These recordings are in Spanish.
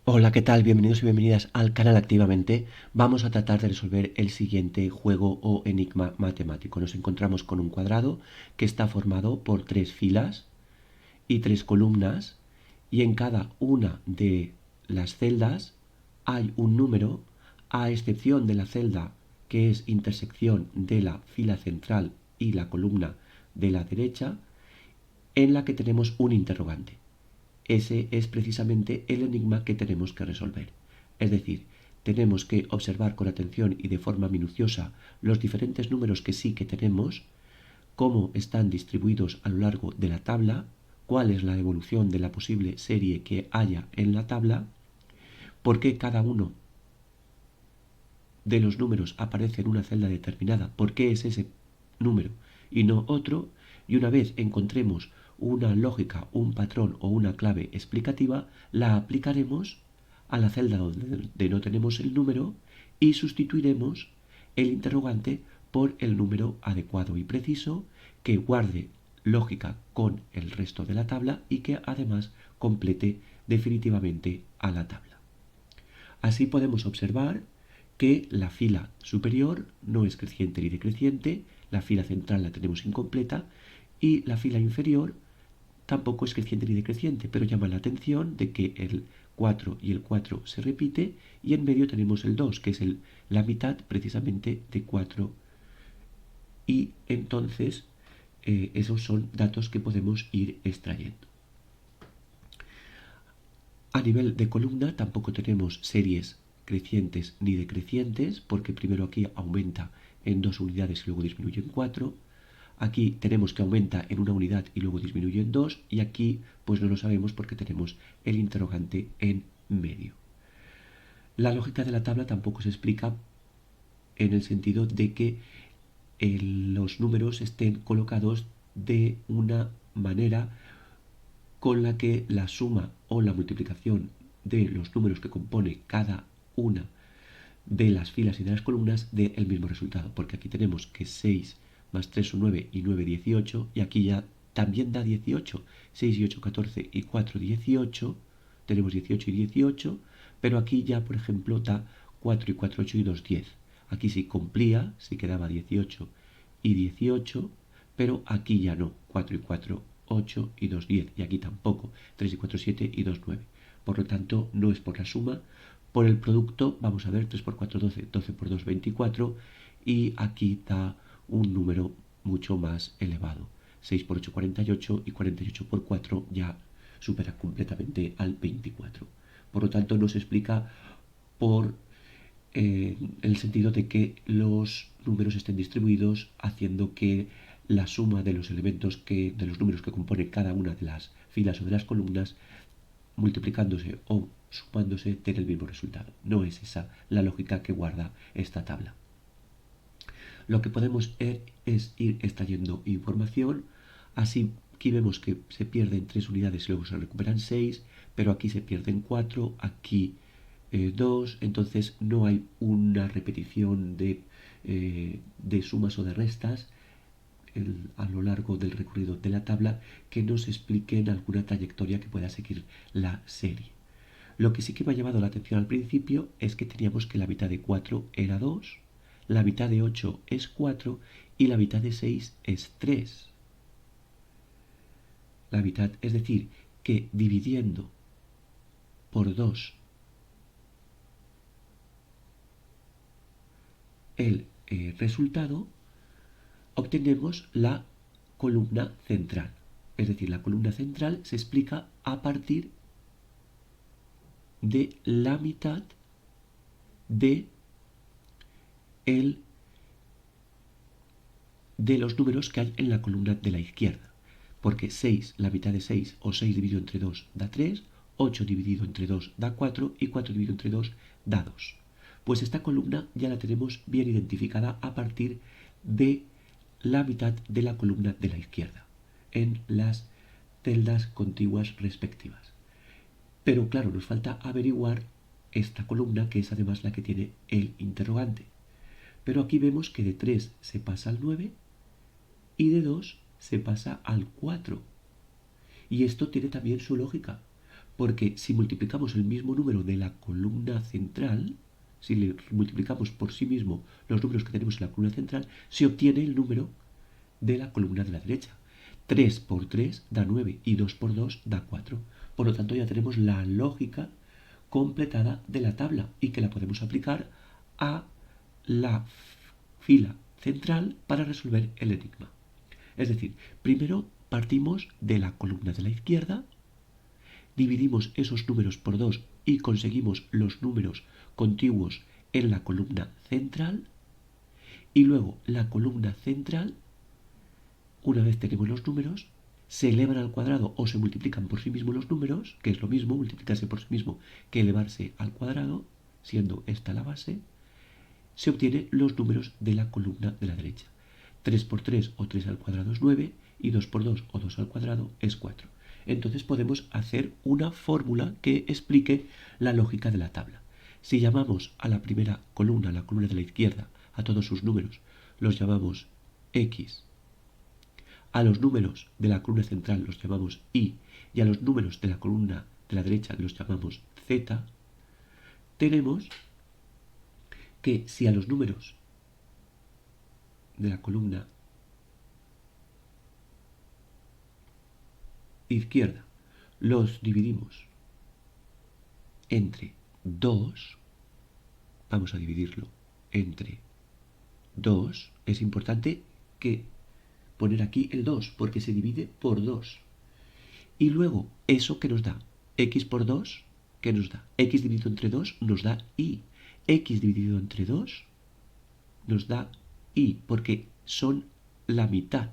Hola, ¿qué tal? Bienvenidos y bienvenidas al canal Activamente. Vamos a tratar de resolver el siguiente juego o enigma matemático. Nos encontramos con un cuadrado que está formado por tres filas y tres columnas, y en cada una de las celdas hay un número, a excepción de la celda que es intersección de la fila central y la columna de la derecha, en la que tenemos un interrogante. Ese es precisamente el enigma que tenemos que resolver. Es decir, tenemos que observar con atención y de forma minuciosa los diferentes números que sí que tenemos, cómo están distribuidos a lo largo de la tabla, cuál es la evolución de la posible serie que haya en la tabla, por qué cada uno de los números aparece en una celda determinada, por qué es ese número y no otro, y una vez encontremos una lógica, un patrón o una clave explicativa, la aplicaremos a la celda donde no tenemos el número y sustituiremos el interrogante por el número adecuado y preciso que guarde lógica con el resto de la tabla y que además complete definitivamente a la tabla. Así podemos observar que la fila superior no es creciente ni decreciente, la fila central la tenemos incompleta y la fila inferior tampoco es creciente ni decreciente, pero llama la atención de que el 4 y el 4 se repite y en medio tenemos el 2, que es la mitad precisamente de 4, y entonces esos son datos que podemos ir extrayendo. A nivel de columna tampoco tenemos series crecientes ni decrecientes, porque primero aquí aumenta en 2 unidades y luego disminuye en 4. Aquí tenemos que aumenta en una unidad y luego disminuye en 2. Y aquí pues no lo sabemos porque tenemos el interrogante en medio. La lógica de la tabla tampoco se explica en el sentido de que los números estén colocados de una manera con la que la suma o la multiplicación de los números que compone cada una de las filas y de las columnas dé el mismo resultado, porque aquí tenemos que 6 más 3 son 9 y 9 18, y aquí ya también da 18, 6 y 8 14 y 4 18, tenemos 18 y 18, pero aquí ya por ejemplo da 4 y 4 8 y 2 10. Aquí sí cumplía, sí quedaba 18 y 18, pero aquí ya no, 4 y 4 8 y 2 10, y aquí tampoco, 3 y 4 7 y 2 9. Por lo tanto, no es por la suma. Por el producto, vamos a ver, 3 por 4 12, 12 por 2 24, y aquí da un número mucho más elevado. 6 por 8 48 y 48 por 4 ya supera completamente al 24. Por lo tanto, no se explica por el sentido de que los números estén distribuidos haciendo que la suma de los elementos de los números que componen cada una de las filas o de las columnas, multiplicándose o sumándose, tenga el mismo resultado. No es esa la lógica que guarda esta tabla. Lo que podemos es ir extrayendo información. Así, aquí vemos que se pierden 3 unidades y luego se recuperan 6, pero aquí se pierden 4, aquí 2, entonces no hay una repetición de sumas o de restas a lo largo del recorrido de la tabla que nos expliquen alguna trayectoria que pueda seguir la serie. Lo que sí que me ha llamado la atención al principio es que teníamos que la mitad de 4 era 2, la mitad de 8 es 4 y la mitad de 6 es 3. La mitad, es decir, que dividiendo por 2 el resultado, obtenemos la columna central. Es decir, la columna central se explica a partir de la mitad de, de los números que hay en la columna de la izquierda. Porque 6, la mitad de 6, o 6 dividido entre 2 da 3, 8 dividido entre 2 da 4 y 4 dividido entre 2 da 2. Pues esta columna ya la tenemos bien identificada a partir de la mitad de la columna de la izquierda, en las celdas contiguas respectivas. Pero claro, nos falta averiguar esta columna, que es además la que tiene el interrogante. Pero aquí vemos que de 3 se pasa al 9 y de 2 se pasa al 4. Y esto tiene también su lógica, Porque si multiplicamos el mismo número de la columna central, si le multiplicamos por sí mismo los números que tenemos en la columna central, se obtiene el número de la columna de la derecha. 3 por 3 da 9 y 2 por 2 da 4. Por lo tanto, ya tenemos la lógica completada de la tabla y que la podemos aplicar a la fila central para resolver el enigma. Es decir, primero partimos de la columna de la izquierda, dividimos esos números por 2 y conseguimos los números contiguos en la columna central, y luego la columna central, una vez tenemos los números, se elevan al cuadrado o se multiplican por sí mismos los números, que es lo mismo, multiplicarse por sí mismo que elevarse al cuadrado, siendo esta la base, se obtienen los números de la columna de la derecha. 3 por 3 o 3 al cuadrado es 9 y 2 por 2 o 2 al cuadrado es 4. Entonces podemos hacer una fórmula que explique la lógica de la tabla. Si llamamos a la primera columna, la columna de la izquierda, a todos sus números, los llamamos X. A los números de la columna central los llamamos Y y a los números de la columna de la derecha los llamamos Z, tenemos que si a los números de la columna izquierda los dividimos entre 2, vamos a dividirlo entre 2, es importante que poner aquí el 2 porque se divide por 2. Y luego, ¿eso qué nos da? X por 2, ¿qué nos da? X dividido entre 2 nos da Y. X dividido entre 2 nos da Y, porque son la mitad.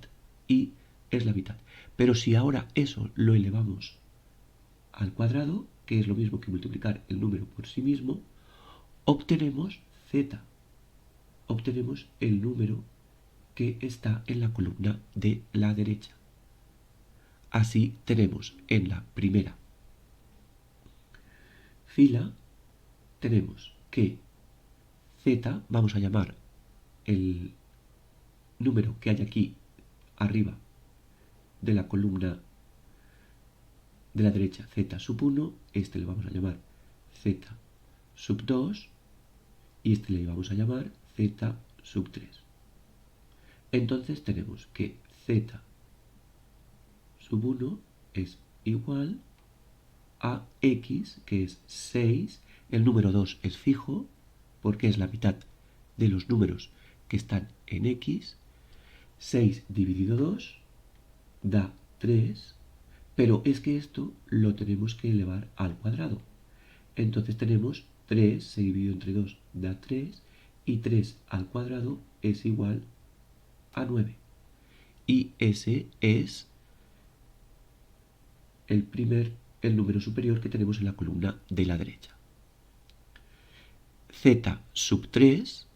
Y es la mitad. Pero si ahora eso lo elevamos al cuadrado, que es lo mismo que multiplicar el número por sí mismo, obtenemos Z. Obtenemos el número que está en la columna de la derecha. Así tenemos en la primera fila, tenemos que Z, vamos a llamar el número que hay aquí arriba de la columna de la derecha, Z sub 1, este le vamos a llamar Z sub 2 y este le vamos a llamar Z sub 3. Entonces tenemos que Z sub 1 es igual a X, que es 6, el número 2 es fijo, porque es la mitad de los números que están en X, 6 dividido 2 da 3, pero es que esto lo tenemos que elevar al cuadrado. Entonces tenemos 3, 6 dividido entre 2 da 3, y 3 al cuadrado es igual a 9. Y ese es el número superior que tenemos en la columna de la derecha. Z sub 3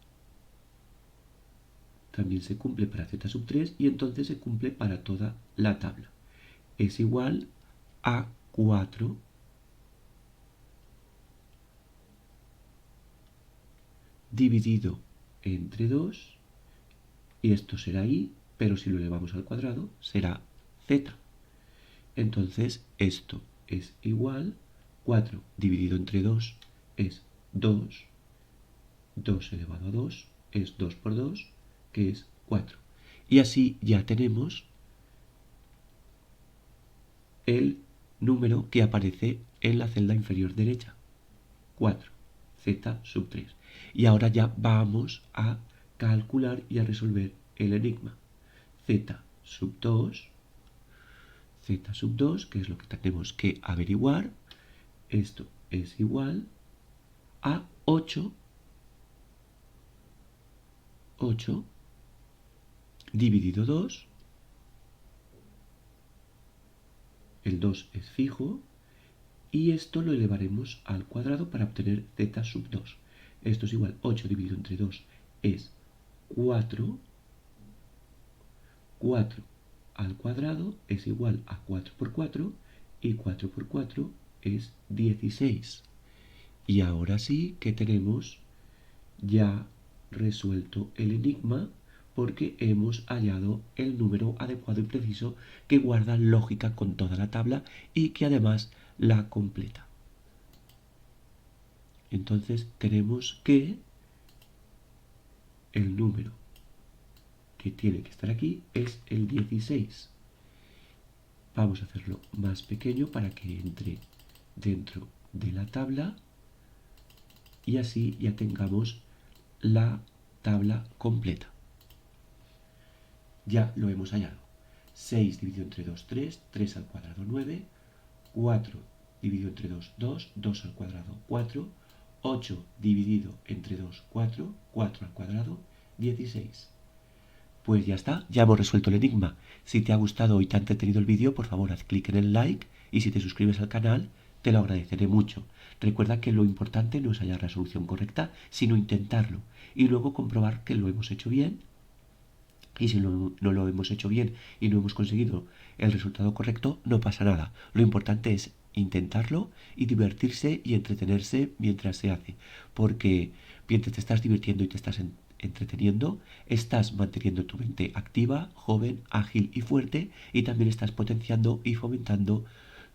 también se cumple para Z sub 3 y entonces se cumple para toda la tabla. Es igual a 4 dividido entre 2, y esto será Y, pero si lo elevamos al cuadrado será Z. Entonces esto es igual, 4 dividido entre 2 es 2, 2 elevado a 2 es 2 por 2, que es 4. Y así ya tenemos el número que aparece en la celda inferior derecha, 4, Z sub 3. Y ahora ya vamos a calcular y a resolver el enigma. Z sub 2, que es lo que tenemos que averiguar, esto es igual a 8 dividido 2, el 2 es fijo, y esto lo elevaremos al cuadrado para obtener Z sub 2. Esto es igual, 8 dividido entre 2 es 4, 4 al cuadrado es igual a 4 por 4, y 4 por 4 es 16. Y ahora sí que tenemos ya resuelto el enigma, porque hemos hallado el número adecuado y preciso que guarda lógica con toda la tabla y que además la completa. Entonces tenemos que el número que tiene que estar aquí es el 16. Vamos a hacerlo más pequeño para que entre dentro de la tabla y así ya tengamos la tabla completa. Ya lo hemos hallado. 6 dividido entre 2, 3, 3 al cuadrado 9, 4 dividido entre 2, 2, 2 al cuadrado 4, 8 dividido entre 2, 4, 4 al cuadrado 16. Pues ya está, ya hemos resuelto el enigma. Si te ha gustado y te ha entretenido el vídeo, por favor haz clic en el like y si te suscribes al canal, te lo agradeceré mucho. Recuerda que lo importante no es hallar la solución correcta, sino intentarlo y luego comprobar que lo hemos hecho bien. Y si no lo hemos hecho bien y no hemos conseguido el resultado correcto, no pasa nada. Lo importante es intentarlo y divertirse y entretenerse mientras se hace. Porque mientras te estás divirtiendo y te estás entreteniendo, estás manteniendo tu mente activa, joven, ágil y fuerte, y también estás potenciando y fomentando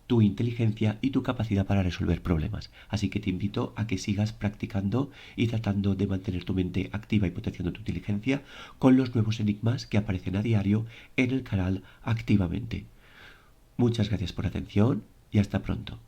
tu inteligencia y tu capacidad para resolver problemas. Así que te invito a que sigas practicando y tratando de mantener tu mente activa y potenciando tu inteligencia con los nuevos enigmas que aparecen a diario en el canal Activamente. Muchas gracias por la atención y hasta pronto.